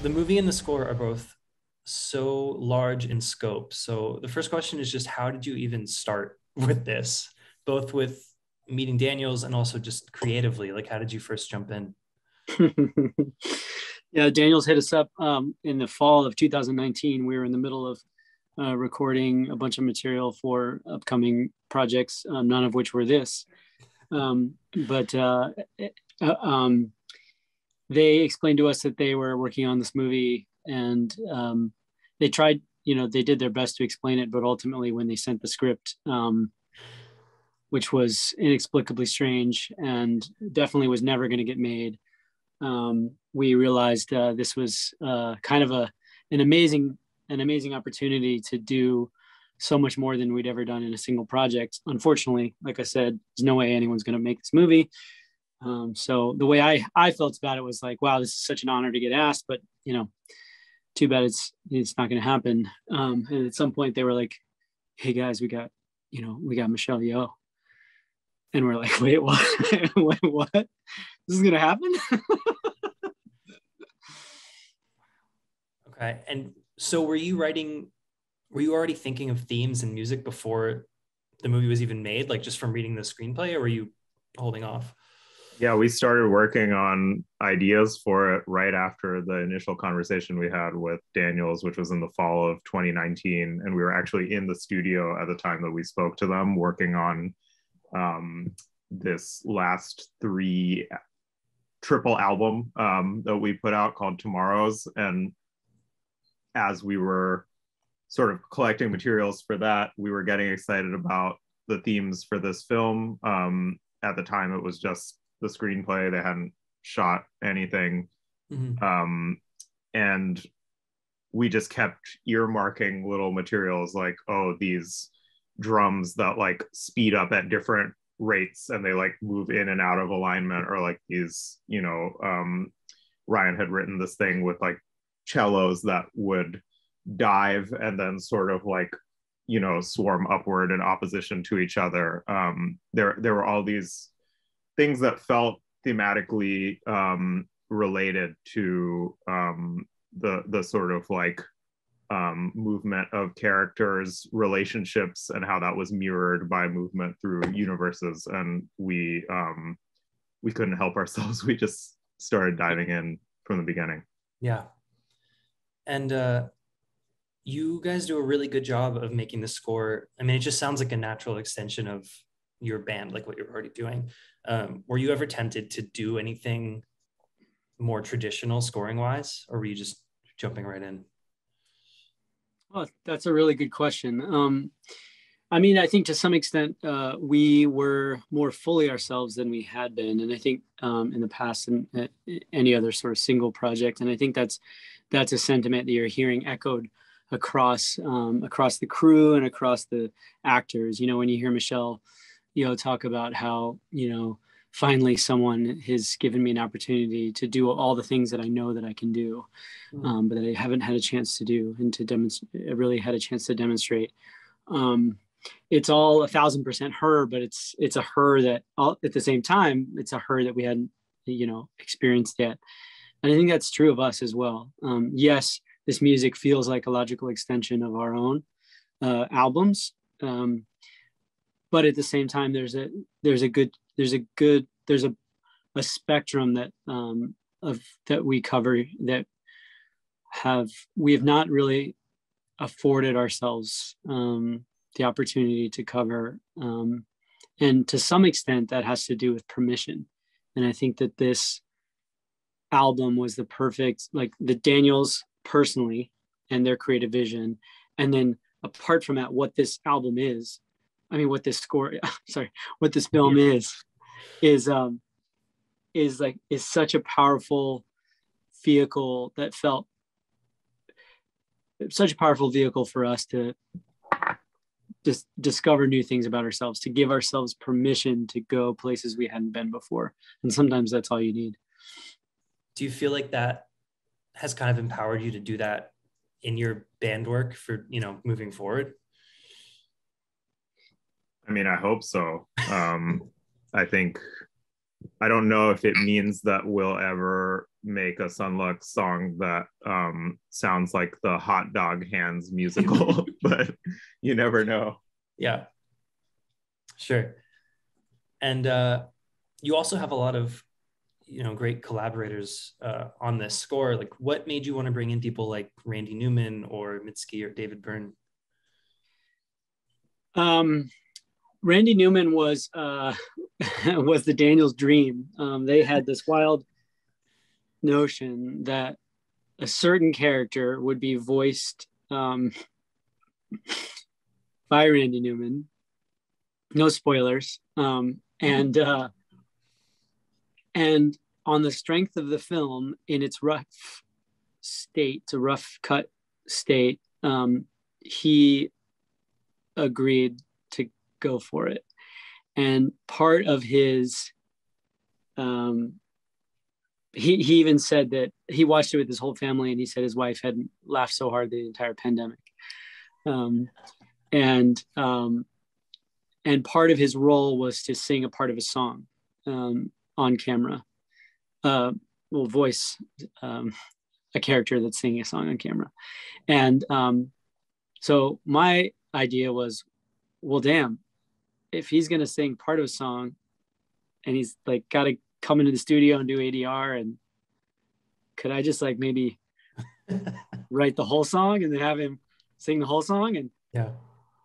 the movie and the score are both so large in scope. So the first question is just how did you even start with this, both with meeting Daniels and also just creatively? Like, how did you first jump in? Yeah, Daniels hit us up in the fall of 2019. We were in the middle of recording a bunch of material for upcoming projects, none of which were this. But they explained to us that they were working on this movie, and they tried, they did their best to explain it, but ultimately when they sent the script, which was inexplicably strange and definitely was never going to get made, we realized this was kind of an amazing opportunity to do so much more than we'd ever done in a single project. Unfortunately, like I said, there's no way anyone's going to make this movie. So the way I felt about it was like, wow, this is such an honor to get asked, but too bad it's not going to happen. And at some point they were like, hey guys, we got Michelle Yeoh. And we're like, wait, what? Wait, what? This is going to happen? Okay. And so were you already thinking of themes and music before the movie was even made, like just from reading the screenplay, or were you holding off? Yeah, we started working on ideas for it right after the initial conversation we had with Daniels, which was in the fall of 2019. And we were actually in the studio at the time that we spoke to them, working on this last three triple album that we put out called Tomorrows. And as we were sort of collecting materials for that, we were getting excited about the themes for this film. At the time, it was just the screenplay. They hadn't shot anything. Mm-hmm. And we just kept earmarking little materials like, oh, these drums that like speed up at different rates and they like move in and out of alignment, or like these, Ryan had written this thing with like cellos that would dive and then sort of like swarm upward in opposition to each other. There were all these things that felt thematically related to the sort of like movement of characters, relationships, and how that was mirrored by movement through universes. And we couldn't help ourselves. We just started diving in from the beginning. Yeah. And you guys do a really good job of making the score. I mean, it just sounds like a natural extension of your band, like what you're already doing. Were you ever tempted to do anything more traditional scoring wise, or were you just jumping right in? Well, that's a really good question. I mean, I think to some extent we were more fully ourselves than we had been, and I think in the past and any other sort of single project. And I think that's a sentiment that you're hearing echoed across the crew and across the actors. When you hear Michelle, talk about how finally someone has given me an opportunity to do all the things that I know that I can do, but that I haven't had a chance to do and to demonstrate. Really had a chance to demonstrate. It's all 1,000% her, but it's a her that at the same time, it's a her that we hadn't, experienced yet. And I think that's true of us as well. Yes, this music feels like a logical extension of our own albums. But at the same time, there's a spectrum that that we cover that we have not really afforded ourselves the opportunity to cover. And to some extent that has to do with permission. And I think that this album was the perfect, like the Daniels personally and their creative vision. And then apart from that, what this album is, what this film is such a powerful vehicle that felt such a powerful vehicle for us to just discover new things about ourselves, to give ourselves permission to go places we hadn't been before. And sometimes that's all you need. Do you feel like that has kind of empowered you to do that in your band work for, moving forward? I mean, I hope so. I think I don't know if it means that we'll ever make a Son Lux song that sounds like the Hot Dog Hands musical, but you never know. Yeah, sure. And you also have a lot of, great collaborators on this score. Like, what made you want to bring in people like Randy Newman or Mitski or David Byrne? Randy Newman was was the Daniels' dream. They had this wild notion that a certain character would be voiced by Randy Newman. No spoilers. And on the strength of the film in its rough state, to rough cut state, he agreed to go for it. And part of his he even said that he watched it with his whole family, and he said his wife hadn't laughed so hard the entire pandemic. And part of his role was to sing a part of a song on camera. Voice a character that's singing a song on camera. And so my idea was, well, damn, if he's going to sing part of a song and he's like got to come into the studio and do ADR, and could I just like maybe write the whole song and then have him sing the whole song? And yeah.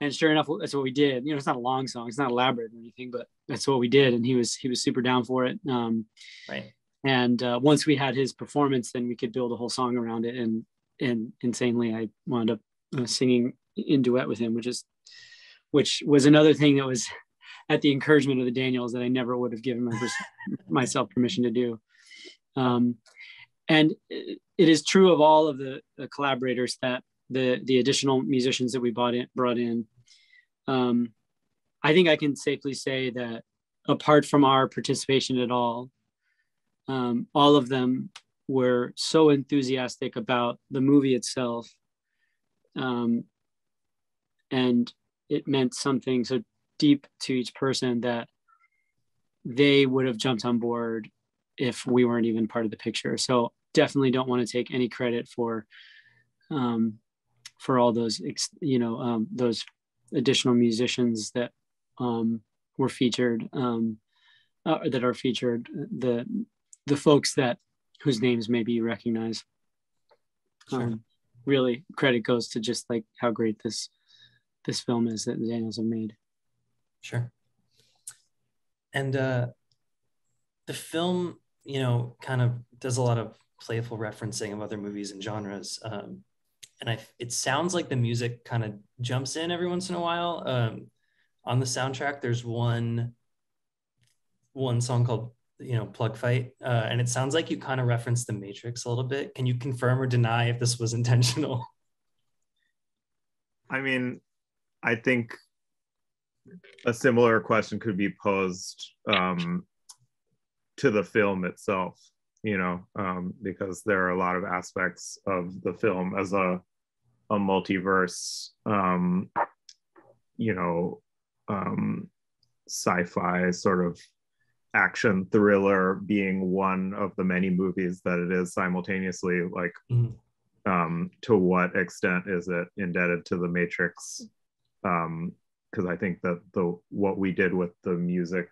And sure enough, that's what we did. It's not a long song, it's not elaborate or anything, but that's what we did. And he was super down for it. Right. And once we had his performance, then we could build a whole song around it. And insanely, I wound up singing in duet with him, which was another thing that was at the encouragement of the Daniels that I never would have given myself permission to do. And it is true of all of the collaborators that the additional musicians that we brought in. I think I can safely say that apart from our participation at all of them were so enthusiastic about the movie itself. And it meant something so deep to each person that they would have jumped on board if we weren't even part of the picture. So definitely don't want to take any credit for all those, those additional musicians that were featured, that are featured, the folks whose names maybe you recognize. Sure. Really, credit goes to just like how great this film is that the Daniels have made. Sure. And the film, kind of does a lot of playful referencing of other movies and genres. And it sounds like the music kind of jumps in every once in a while. On the soundtrack, there's one song called, Plug Fight. And it sounds like you kind of referenced The Matrix a little bit. Can you confirm or deny if this was intentional? I mean, I think a similar question could be posed to the film itself, because there are a lot of aspects of the film as a multiverse, sci-fi sort of action thriller being one of the many movies that it is simultaneously. Like, to what extent is it indebted to The Matrix? Because I think that what we did with the music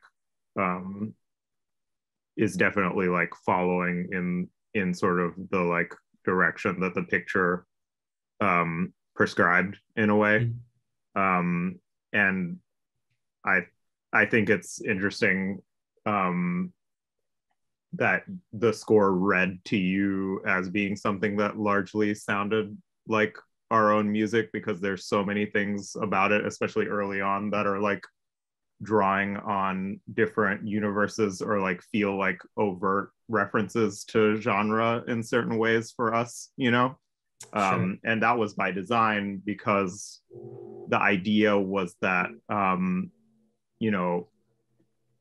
is definitely like following in sort of the like direction that the picture prescribed in a way. And I think it's interesting that the score read to you as being something that largely sounded like our own music, because there's so many things about it, especially early on, that are like drawing on different universes or like feel like overt references to genre in certain ways for us, Sure. And that was by design, because the idea was that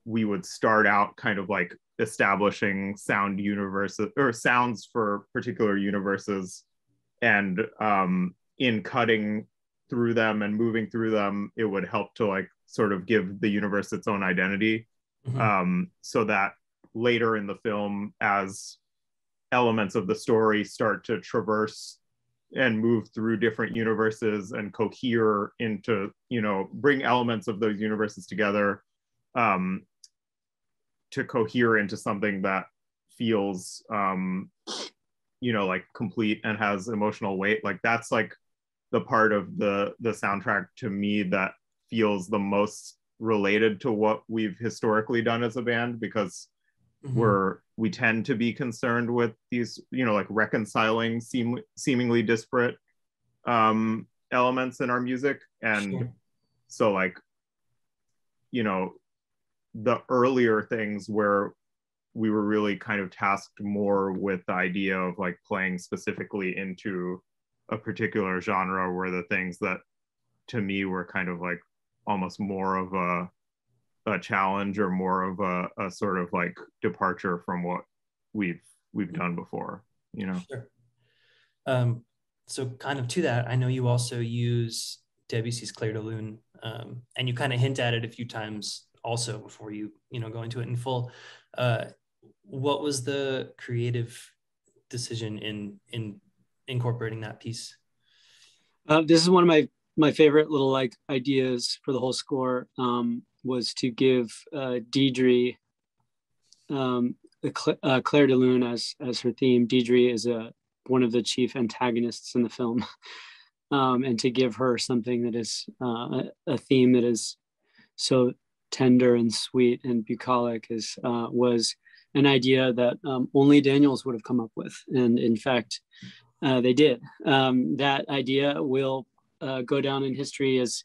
we would start out kind of like establishing sound universes or sounds for particular universes, and in cutting through them and moving through them, it would help to like sort of give the universe its own identity. So that later in the film, as elements of the story start to traverse and move through different universes and cohere into, bring elements of those universes together, to cohere into something that feels, like complete and has emotional weight. Like that's like the part of the soundtrack to me that feels the most related to what we've historically done as a band, because we tend to be concerned with these, like reconciling seemingly disparate elements in our music. And so like, the earlier things where we were really kind of tasked more with the idea of like playing specifically into a particular genre were the things that to me were kind of like almost more of a challenge, or more of a sort of like departure from what we've done before, Sure. So kind of to that, I know you also use Debussy's Clair de Lune, and you kind of hint at it a few times also before you go into it in full. What was the creative decision in incorporating that piece? This is one of my favorite little like ideas for the whole score, was to give Deidre Clair de Lune as her theme. Deidre is one of the chief antagonists in the film, and to give her something that is a theme that is so tender and sweet and bucolic was an idea that only Daniels would have come up with, and in fact they did. That idea will go down in history as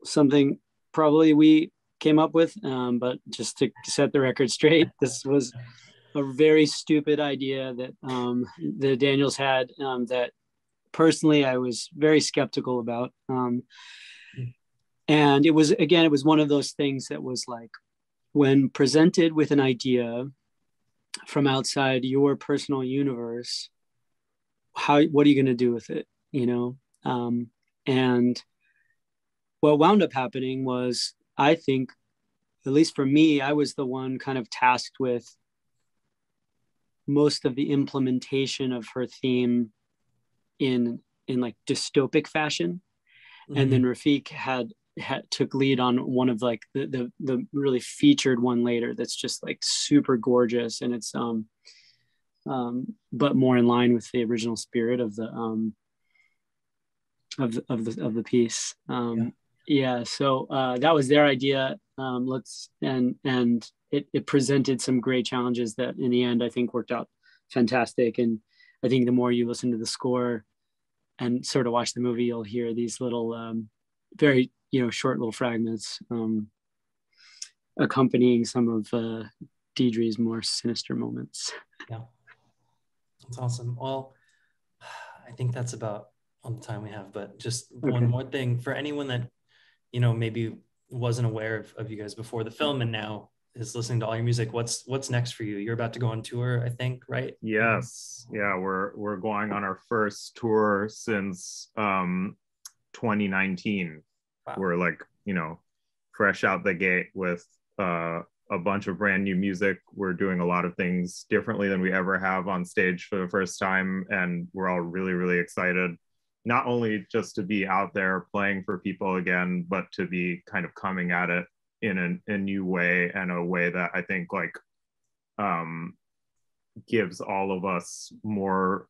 something probably we came up with, but just to set the record straight, this was a very stupid idea that the Daniels had, that personally I was very skeptical about. And it was one of those things that was like, when presented with an idea from outside your personal universe, what are you going to do with it? And what wound up happening was, I think, at least for me, I was the one kind of tasked with most of the implementation of her theme in like dystopic fashion. And then Rafiq had took lead on one of like the really featured one later that's just like super gorgeous, and it's but more in line with the original spirit of the piece. So that was their idea. And it presented some great challenges that in the end I think worked out fantastic. And I think the more you listen to the score and sort of watch the movie, you'll hear these little very short little fragments accompanying some of Deidre's more sinister moments. Yeah, that's awesome. Well, I think that's about all the time we have, but just one more thing for anyone that maybe wasn't aware of you guys before the film and now is listening to all your music. What's next for you? You're about to go on tour, I think, right? Yes. Yeah, we're going on our first tour since 2019. Wow. We're like, fresh out the gate with a bunch of brand new music. We're doing a lot of things differently than we ever have on stage for the first time, and we're all really, really excited, not only just to be out there playing for people again, but to be kind of coming at it in a new way, and a way that I think like gives all of us more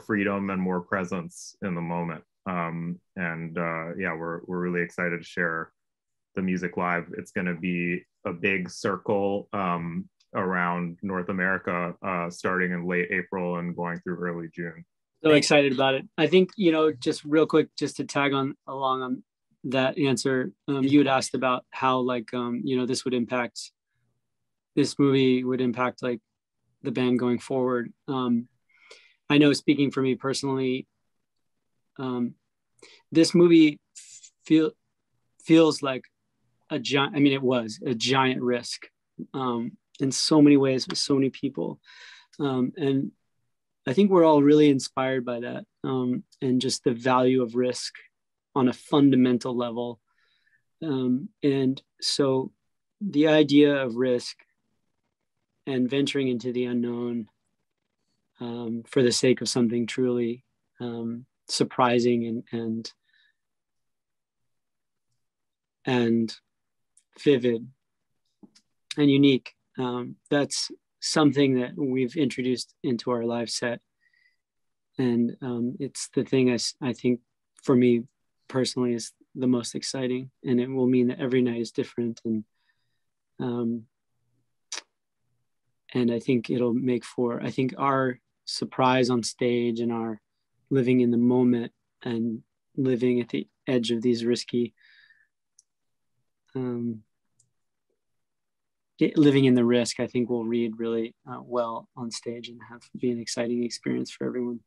freedom and more presence in the moment. We're really excited to share the music live. It's going to be a big circle around North America, starting in late April and going through early June. So excited about it. I think, just real quick, just to tag along on that answer, you had asked about how like, this movie would impact like the band going forward. I know, speaking for me personally, this movie feels like it was a giant risk in so many ways with so many people. And I think we're all really inspired by that, and just the value of risk on a fundamental level. And so the idea of risk and venturing into the unknown for the sake of something truly surprising and vivid and unique. That's something that we've introduced into our live set. And it's the thing I think for me personally is the most exciting. And it will mean that every night is different. And I think it'll make for, I think our surprise on stage and our living in the moment and living at the edge of these risky living in the risk, I think will read really well on stage and be an exciting experience for everyone.